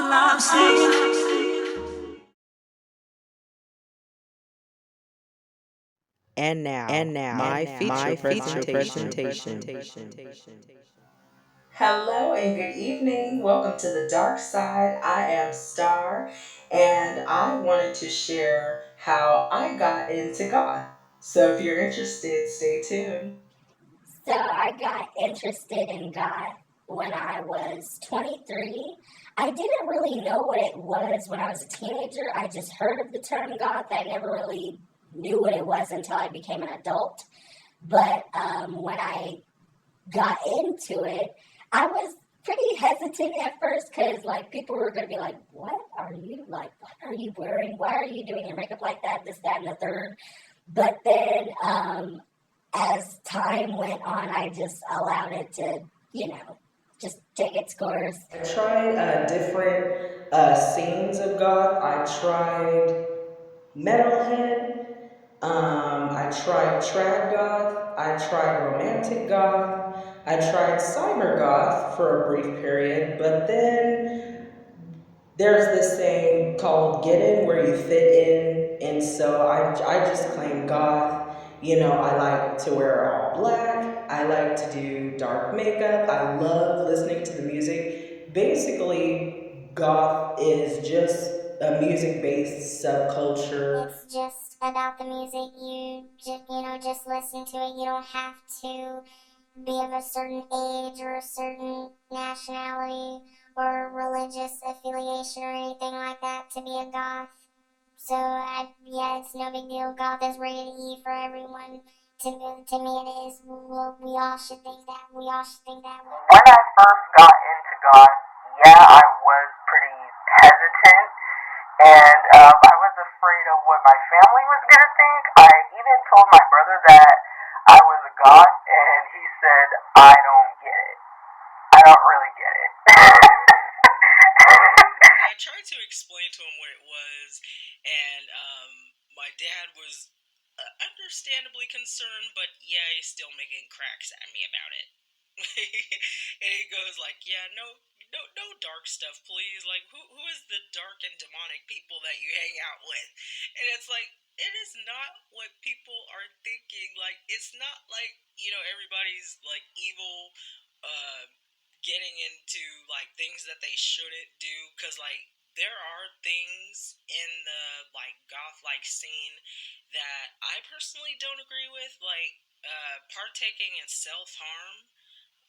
I'm saying. And now, my feature presentation. Hello and good evening. Welcome to the dark side. I am Star, and I wanted to share how I got into goth. So if you're interested, stay tuned. So I got interested in God when I was 23. I didn't really know what it was when I was a teenager. I just heard of the term God. I never really knew what it was until I became an adult. But when I got into it, I was pretty hesitant at first because like people were going to be like, what are you like, what are you wearing, why are you doing your makeup like that, this, that, and the third. But then as time went on, I just allowed it to, just take its course. I tried different scenes of goth. I tried metalhead. I tried trad goth. I tried romantic goth. I tried cyber goth for a brief period, but then there's this thing called get in where you fit in, and so I just claim goth. I like to wear all black. I like to do dark makeup. I love listening to the music. Basically, goth is just a music based subculture. It's just about the music. You just listen to it. You don't have to be of a certain age or a certain nationality or religious affiliation or anything like that to be a goth. So yeah, it's no big deal. Goth is rated E for everyone. To me, it is. We all should think that. We all should think that way. When I first got into goth, yeah, I was pretty hesitant, and I was afraid of what my family was gonna think. I even told my brother that I was a goth, and he said, "I don't get it. I don't really get it." I tried to explain to him what it was, and my dad was understandably concerned, but yeah, he's still making cracks at me about it. And he goes like, "Yeah, no dark stuff, please. Like, who is the dark and demonic people that you hang out with?" And it's like, it is not what people are thinking. Like, it's not like everybody's like evil, uh, getting into like things that they shouldn't do. Because like there are things in the like goth like scene that I personally don't agree with, like partaking in self harm,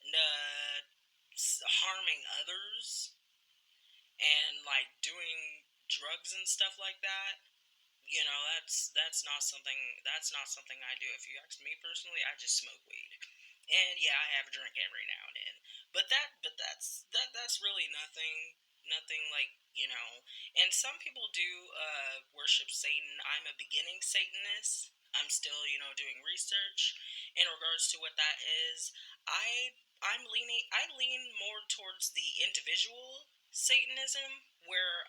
uh, harming others, and like doing drugs and stuff like that. That's not something I do. If you ask me personally, I just smoke weed, and yeah, I have a drink every now and then. But that's really nothing like And some people do worship Satan. I'm a beginning Satanist. I'm still doing research in regards to what that is. I lean more towards the individual Satanism, where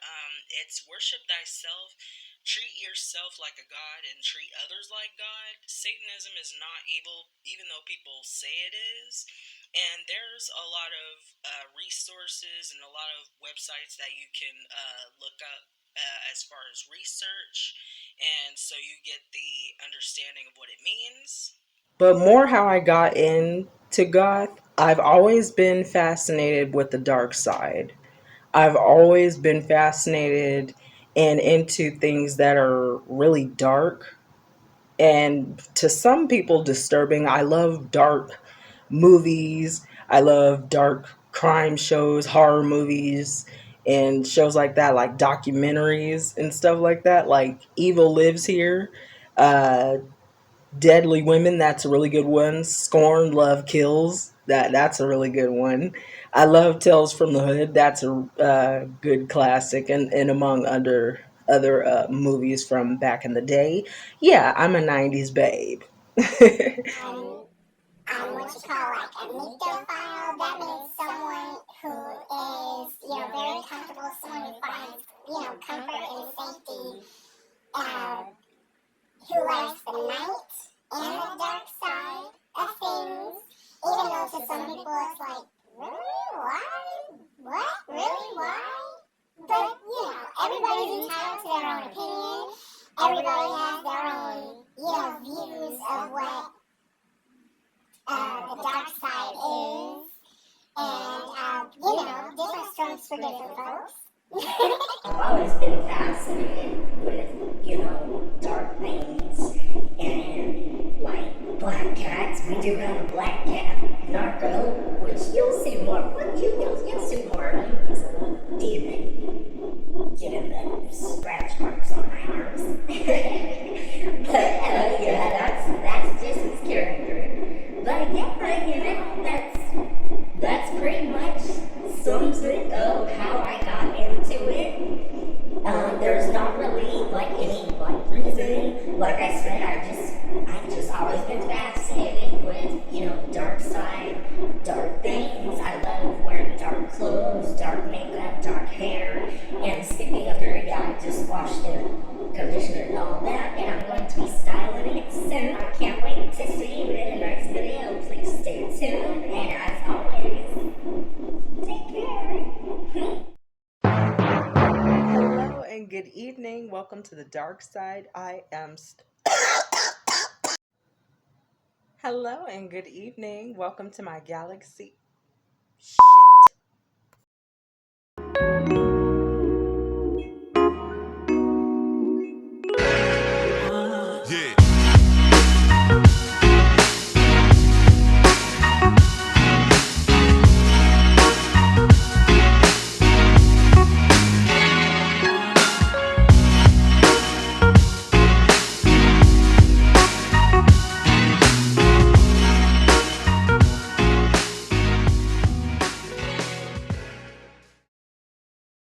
it's worship thyself, treat yourself like a god, and treat others like God. Satanism is not evil, even though people say it is. And there's a lot of resources and a lot of websites that you can look up as far as research, and so you get the understanding of what it means. But more how I got into goth, I've always been fascinated with the dark side. I've always been fascinated and into things that are really dark and to some people disturbing. I love dark movies. I love dark crime shows, horror movies, and shows like that, like documentaries and stuff like that, like Evil Lives Here. Uh, Deadly Women, that's a really good one. Scorn, Love Kills, that's a really good one. I love Tales from the Hood, that's a good classic, and among other movies from back in the day. Yeah, I'm a 90s babe. I'm what you call like a necrophile. That means someone who is, very comfortable, someone who finds, comfort and safety, uh, who likes the night and the dark side of things. Even though to some people it's like, really? Why? What? Really? Why? everybody's entitled to their own opinion. Everybody has their own, views of what the dark side is. And, different strokes for different folks. I've always been fascinated with, dark things. And, like, black cats. We do have a black cat, Narco, which you'll see more. You'll see more of him. He's a little demon. Getting the scratch marks on my arms. But, that's just his character. But, that's pretty much sums it of how I got into it. There's not really any reason. Like I said, I've just always been fascinated with the dark side, dark things. I love wearing dark clothes, dark makeup, dark hair. And speaking of hair, I just washed it, conditioner and all that, and I'm going to be styling it soon. I can't wait to see you in the next video. Please stay tuned, and as always, take care. Hello and good evening. Welcome to the dark side. Hello and good evening. Welcome to my galaxy.